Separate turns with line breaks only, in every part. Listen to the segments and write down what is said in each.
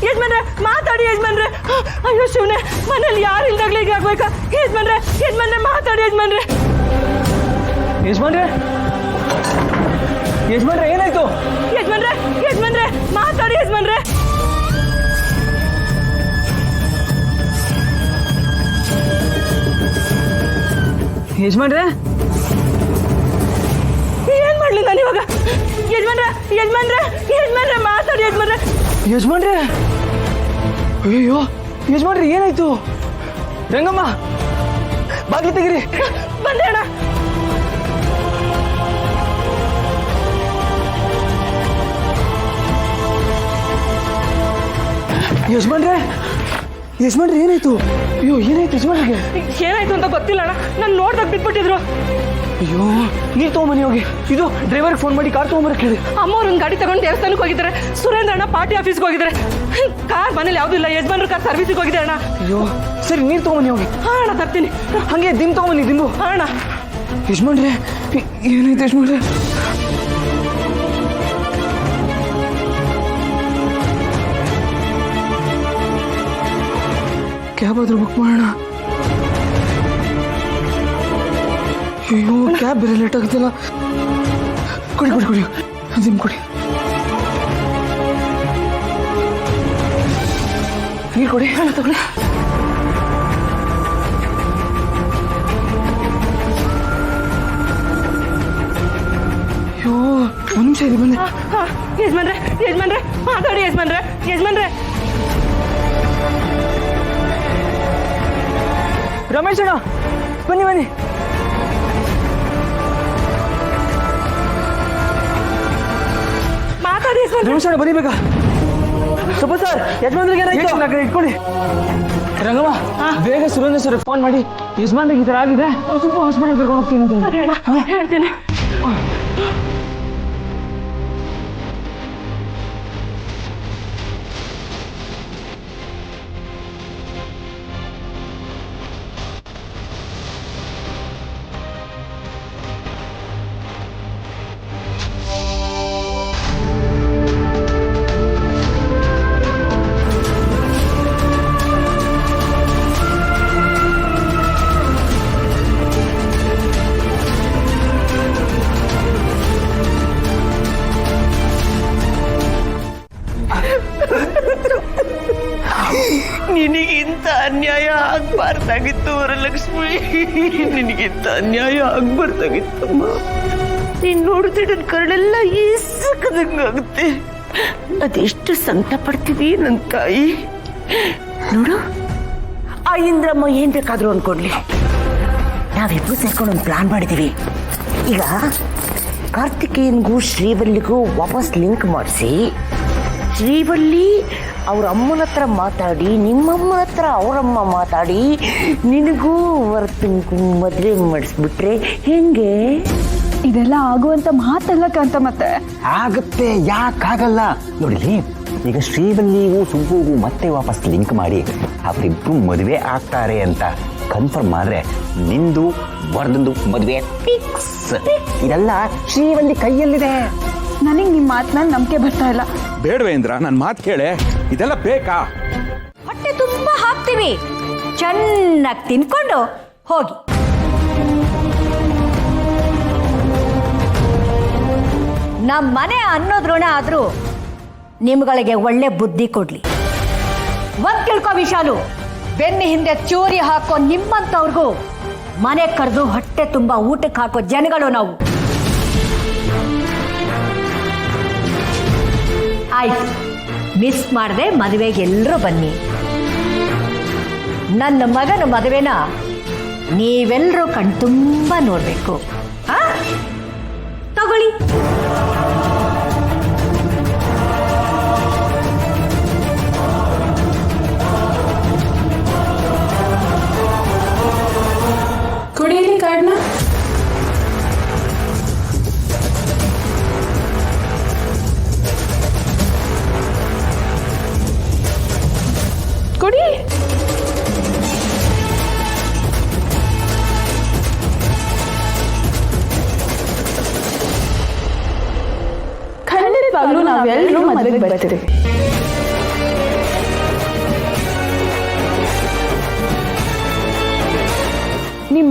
ಯಜಮಾನ್ರೆ ಮಾತಾಡಿ ಯಜಮಾನ್ರೆ. ಅಯ್ಯೋ ಶಿವನೇ, ಮನೇಲಿ ಯಾರು ಇಲ್ದಾಗ್ಲೇ ಈಗ ಆಗ್ಬೇಕಾ? ಯಜಮಾನ್ರೆ ಯಜಮಾನ್ರೆ ಮಾತಾಡಿ ಯಜಮಾನ್ರೆ.
ಯಜಮಾನ್ರೆ ಯಜಮಾನ್ರೆ ಏನಾಯ್ತು?
ಯಜಮಾನ್ರೆ ಯಜಮಾನ್ರೆ ಮಾತಾಡಿ ಯಜಮಾನ್ರೆ.
ಯಜಮಾನ್ರೆ
ಏನ್ ಮಾಡ್ಲಿ ನಾನು ಇವಾಗ? ಯಜಮಾನ್ರೆ ಯಜಮಾನ್ರೆ ಯಜಮಾನ್ರೆ ಮಾತಾಡಿ ಯಜಮಾನ್ರೆ.
ಯಜಮಾನ್ರೆ ಅಯ್ಯೋ ಯಜಮಾನ್ರೆ ಏನಾಯ್ತು? ರಂಗಮ್ಮ ಬಾಗಿಲು ತೆಗಿರಿ.
ಬಂದೆ ಅಣ್ಣ.
ಯಜಮಾನ್ರೆ ಯಜಮಾನ್ರೆ ಏನಾಯ್ತು? ಅಯ್ಯೋ ಏನಾಯ್ತು ಯಜಮಾನ್ರಿಗೆ?
ಏನಾಯ್ತು ಅಂತ ಗೊತ್ತಿಲ್ಲ ಅಣ್ಣ, ನಾನು ನೋಡ್ದಾಗ ಬಿಟ್ಬಿಟ್ಟಿದ್ರು.
ಅಯ್ಯೋ ನೀರು ತಗೊಂಬನ್ನಿ ಹೋಗಿ. ಇದು ಡ್ರೈವರ್ಗೆ ಫೋನ್ ಮಾಡಿ ಕಾರ್ ತಗೊಂಬರಕ್ಕೆ ಹೇಳಿ.
ಅಮ್ಮವ್ರನ್ನ ಗಾಡಿ ತಗೊಂಡು ದೇವಸ್ಥಾನಕ್ಕೆ ಹೋಗಿದ್ದಾರೆ. ಸುರೇಂದ್ರ ಅಣ್ಣ ಪಾರ್ಟಿ ಆಫೀಸ್ಗೆ ಹೋಗಿದ್ದಾರೆ. ಕಾರ್ ಮನೇಲಿ ಯಾವುದೂ ಇಲ್ಲ. ಯಜಮಾನ್ರ ಕಾರ್ ಸರ್ವಿಸಿಗೆ ಹೋಗಿದೆ ಅಣ್ಣ.
ಅಯ್ಯೋ ಸರಿ ನೀರು ತಗೊಂಬನ್ನಿ ಹೋಗಿ.
ಹಾ ಅಣ್ಣ ತರ್ತೀನಿ.
ಹಂಗೆ ದಿಮ್ ತಗೊಂಬನ್ನಿ ದಿಂಬು.
ಹಾ ಅಣ್ಣ.
ಯಜಮಾನ್ರೆ ಏನಾಯ್ತು ಯಜಮಾನ್ರೆ? ಕ್ಯಾಬ್ ಆದ್ರೂ ಬುಕ್ ಮಾಡೋಣ. ಅಯ್ಯೋ ಕ್ಯಾಬ್ ಬೇರೆ ಲೇಟ್ ಆಗುತ್ತಲ್ಲ. ಕೊಡಿ ಕೊಡಿ ಕೊಡಿ ದಿಮ್ ಕೊಡಿ. ನೀರು ಕೊಡಿ. ತಗೊಳ್ಳಿ. ಅಯ್ಯೋ ಒಂದು ನಿಮಿಷ ಇದೆ ಬಂದೆ.
ಯಜಮಾನ್ರೆ ಯಜಮಾನ್ರೆ ಮಾತಾಡಿ ಯಜಮಾನ್ರೆ. ಯಜಮಾನ್ರೆ
ರಮೇಶ್ ಅಣ್ಣ ಬನ್ನಿ ಬನ್ನಿ.
ಮಾತಾಡಿ ಯಜಮಾನ್ರೆ.
ರಮೇಶ್ ಅಣ್ಣ ಬನ್ನಿ ಬೇಗ. ಸ್ವಲ್ಪ ಸರ್ ಯಜಮಾನ್ರಿಗೆ ಏನಾಯ್ತು? ಇಟ್ಕೊಳ್ಳಿ. ರಂಗಮ್ಮ ಬೇಗ ಸುರೇಂದ್ರ ಸರ್ ಫೋನ್ ಮಾಡಿ ಯಜಮಾನ್ರಿಗೆ ಈ ಥರ ಆಗಿದೆ, ಸ್ವಲ್ಪ ಹಾಸ್ಪಿಟಲ್ ಕರ್ಕೊಂಡು ಹೋಗ್ತೀನಿ ಅಂತ
ಹೇಳ್ತೀನಿ. ನಿನಗಿಂತ ಅನ್ಯಾಯ ಆಗ್ಬಾರ್ದಾಗಿತ್ತು ವರಲಕ್ಷ್ಮಿ. ನಿನಗಿಂತ ಅನ್ಯಾಯ ಆಗ್ಬಾರ್ದಾಗಿತ್ತಮ್ಮ. ನೀನ್ ನೋಡ್ತಿದ್ದ ಕರಳೆಲ್ಲ ಈಸಕದಂಗಾಗುತ್ತೆ. ಅದೆಷ್ಟು ಸಂಕಟ ಪಡ್ತೀವಿ ನನ್ನ ತಾಯಿ. ನೋಡು, ಆ ಇಂದ್ರಮ್ಮ ಏನ್ ಬೇಕಾದ್ರು ಅನ್ಕೊಂಡ್ಲಿ, ನಾವಿಬ್ರು ಸೇರ್ಕೊಂಡು ಒಂದು ಪ್ಲಾನ್ ಮಾಡಿದೀವಿ. ಈಗ ಕಾರ್ತಿಕೇಯನ್ಗೂ ಶ್ರೀವಲ್ಲಿಗೂ ವಾಪಸ್ ಲಿಂಕ್ ಮಾಡಿಸಿ, ಶ್ರೀವಲ್ಲಿ ಅವ್ರ ಅಮ್ಮನ ಹತ್ರ ಮಾತಾಡಿ, ನಿಮ್ಮಮ್ಮನ ಹತ್ರ ಅವರಮ್ಮ ಮಾತಾಡಿ, ನಿನಗೂ ವರ್ತನಿಗೂ ಮದುವೆ ಮಾಡಿಸ್ಬಿಟ್ರೆ ಹೆಂಗೆ?
ಇದೆಲ್ಲ ಆಗುವಂತ ಮಾತಲ್ಲ ಕಾಂತ. ಮತ್ತೆ
ಆಗತ್ತೆ, ಯಾಕಾಗಲ್ಲ ನೋಡಿ. ಈಗ ಶ್ರೀವಲ್ಲಿಗೂ ಸುಬ್ಬುಗೂ ಮತ್ತೆ ವಾಪಸ್ ಲಿಂಕ್ ಮಾಡಿ ಅವರಿಬ್ರು ಮದುವೆ ಆಗ್ತಾರೆ ಅಂತ ಕನ್ಫರ್ಮ್ ಆದ್ರೆ ನಿಂದು ವರ್ದಂದು ಮದುವೆ ಫಿಕ್ಸ್. ಇದೆಲ್ಲ ಶ್ರೀವಲ್ಲಿ ಕೈಯಲ್ಲಿದೆ.
ನನಗೆ ನಿಮ್ಮ ಮಾತನ್ನ ನಂಬಿಕೆ ಬರ್ತಾ ಇಲ್ಲ.
ಬೇಡವೇಂದ್ರ, ನನ್ನ ಮಾತು ಕೇಳೆ. ಇದೆಲ್ಲ ಬೇಕಾ?
ಹೊಟ್ಟೆ ತುಂಬಾ ಹಾಕ್ತೀವಿ, ಚೆನ್ನಾಗಿ ತಿನ್ಕೊಂಡು ಹೋಗಿ. ನಮ್ಮ ಮನೆ ಅನ್ನೋದ್ರೋಣ ಆದ್ರೂ ನಿಮ್ಗಳಿಗೆ ಒಳ್ಳೆ ಬುದ್ಧಿ ಕೊಡ್ಲಿ. ಒಂದ್ ತಿಳ್ಕೊ ವಿಶಾಲು, ಬೆನ್ನಿ ಹಿಂದೆ ಚೂರಿ ಹಾಕೋ ನಿಮ್ಮಂತವ್ರಿಗೂ ಮನೆ ಕರೆದು ಹೊಟ್ಟೆ ತುಂಬಾ ಊಟಕ್ಕೆ ಹಾಕೋ ಜನಗಳು ನಾವು. ಆಯ್ತು, ಮಿಸ್ ಮಾಡದೆ ಮದುವೆಗೆ ಎಲ್ಲರೂ ಬನ್ನಿ. ನನ್ನ ಮಗನ ಮದುವೆನ ನೀವೆಲ್ಲರೂ ಕಣ್ತುಂಬ ನೋಡ್ಬೇಕು. ತಗೊಳ್ಳಿ.
ಕುಡಿಯಲಿ ಕಾರ್ಡ್ನ. ಕೊಡಿ. ಖಂಡಿತವಾಗ್ಲೂ ನಾವೆಲ್ಲರೂ ಮದುವೆಗೆ ಬರ್ತೀವಿ.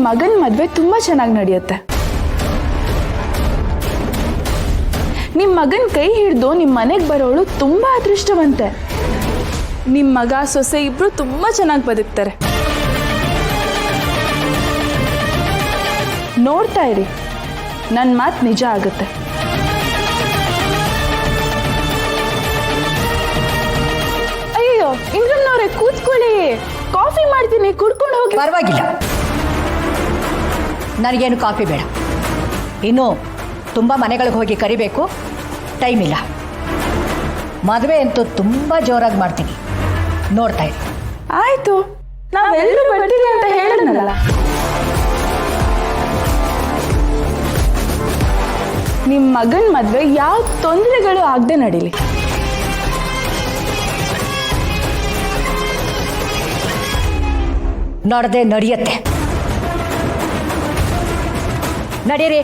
ಮಗನ ಮದುವೆ ತುಂಬ ಚೆನ್ನಾಗಿ ನಡೆಯುತ್ತೆ. ನಿಮ್ಮ ಮಗನ ಕೈ ಹಿಡಿದು ನಿಮ್ಮ ಮನೆಗೆ ಬರೋಳು ತುಂಬ ಅದೃಷ್ಟವಂತೆ. ನಿಮ್ಮ ಮಗ ಸೊಸೆ ಇಬ್ರು ತುಂಬ ಚೆನ್ನಾಗಿ ಬದುಕ್ತಾರೆ. ನೋಡ್ತಾ ಇರಿ, ನನ್ನ ಮಾತು ನಿಜ ಆಗುತ್ತೆ. ಅಯ್ಯೋ ಇಂದ್ರಮ್ನವ್ರೆ, ಕೂತ್ಕೊಳ್ಳಿ, ಕಾಫಿ ಮಾಡ್ತೀನಿ, ಕುಡ್ಕೊಂಡು ಹೋಗಿ.
ಪರವಾಗಿಲ್ಲ, ನನಗೇನು ಕಾಫಿ ಬೇಡ. ಇನ್ನು ತುಂಬ ಮನೆಗಳಿಗೆ ಹೋಗಿ ಕರಿಬೇಕು, ಟೈಮ್ ಇಲ್ಲ. ಮದುವೆ ಅಂತೂ ತುಂಬ ಜೋರಾಗಿ ಮಾಡ್ತೀನಿ, ನೋಡ್ತಾ ಇರಿ.
ಆಯ್ತು, ನಾವೆಲ್ಲರೂ ಬರ್ತೀವಿ ಅಂತ ಹೇಳಿದ್ನಲ್ಲ. ನಿಮ್ಮ ಮಗನ ಮದುವೆ ಯಾವ ತೊಂದರೆಗಳು ಆಗದೆ ನಡೀಲಿ.
ನಡೆದೇ ನಡೆಯತ್ತೆ. ನಡೀರಿ.